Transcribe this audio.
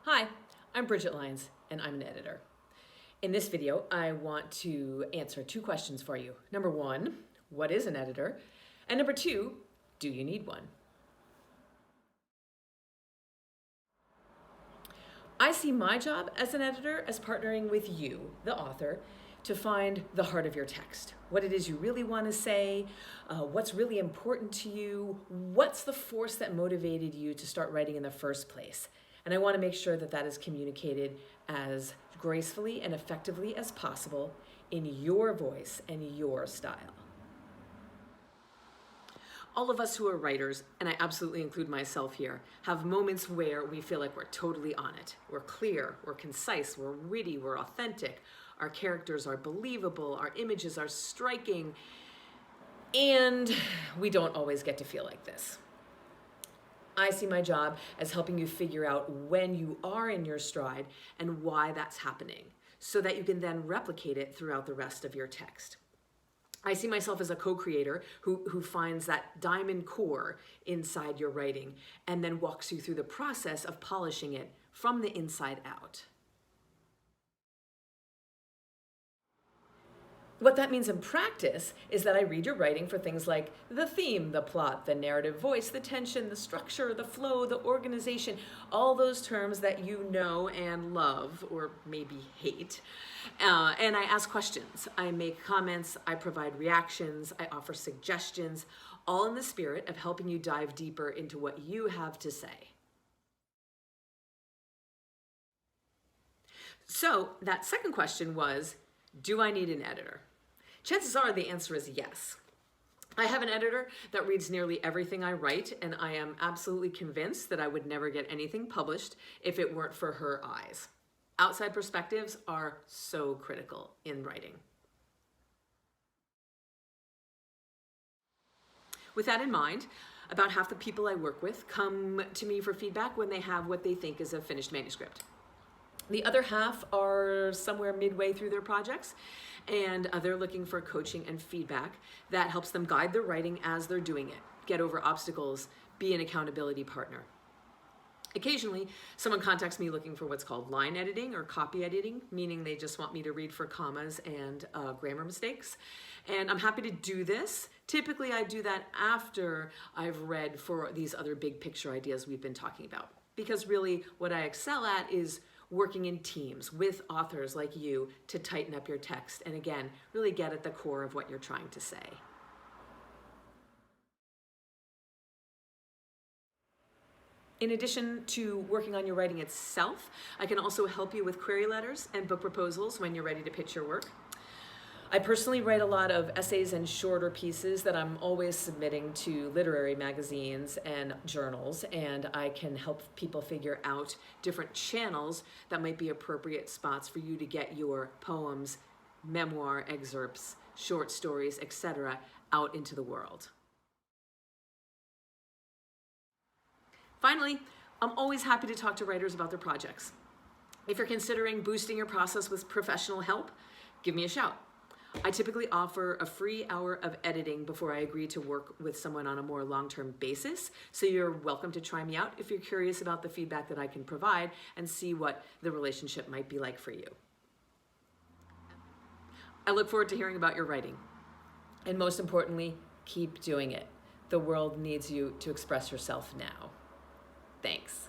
Hi, I'm Bridget Lyons, and I'm an editor. In this video, I want to answer two questions for you. Number one, what is an editor? And number two, do you need one? I see my job as an editor as partnering with you, the author, to find the heart of your text. What it is you really want to say, what's really important to you, what's the force that motivated you to start writing in the first place. And I want to make sure that that is communicated as gracefully and effectively as possible in your voice and your style. All of us who are writers, and I absolutely include myself here, have moments where we feel like we're totally on it. We're clear, we're concise, we're witty, we're authentic. Our characters are believable, our images are striking, and we don't always get to feel like this. I see my job as helping you figure out when you are in your stride and why that's happening, so that you can then replicate it throughout the rest of your text. I see myself as a co-creator who finds that diamond core inside your writing and then walks you through the process of polishing it from the inside out. What that means in practice is that I read your writing for things like the theme, the plot, the narrative voice, the tension, the structure, the flow, the organization, all those terms that you know and love, or maybe hate. And I ask questions, I make comments, I provide reactions, I offer suggestions, all in the spirit of helping you dive deeper into what you have to say. So that second question was, do I need an editor? Chances are the answer is yes. I have an editor that reads nearly everything I write, and I am absolutely convinced that I would never get anything published if it weren't for her eyes. Outside perspectives are so critical in writing. With that in mind, about half the people I work with come to me for feedback when they have what they think is a finished manuscript. The other half are somewhere midway through their projects, and they're looking for coaching and feedback that helps them guide their writing as they're doing it, get over obstacles, be an accountability partner. Occasionally, someone contacts me looking for what's called line editing or copy editing, meaning they just want me to read for commas and grammar mistakes. And I'm happy to do this. Typically, I do that after I've read for these other big picture ideas we've been talking about. Because really, what I excel at is working in teams with authors like you to tighten up your text and again, really get at the core of what you're trying to say. In addition to working on your writing itself, I can also help you with query letters and book proposals when you're ready to pitch your work. I personally write a lot of essays and shorter pieces that I'm always submitting to literary magazines and journals, and I can help people figure out different channels that might be appropriate spots for you to get your poems, memoir excerpts, short stories, etc. out into the world. Finally, I'm always happy to talk to writers about their projects. If you're considering boosting your process with professional help, give me a shout. I typically offer a free hour of editing before I agree to work with someone on a more long-term basis, so you're welcome to try me out if you're curious about the feedback that I can provide and see what the relationship might be like for you. I look forward to hearing about your writing. And most importantly, keep doing it. The world needs you to express yourself now. Thanks.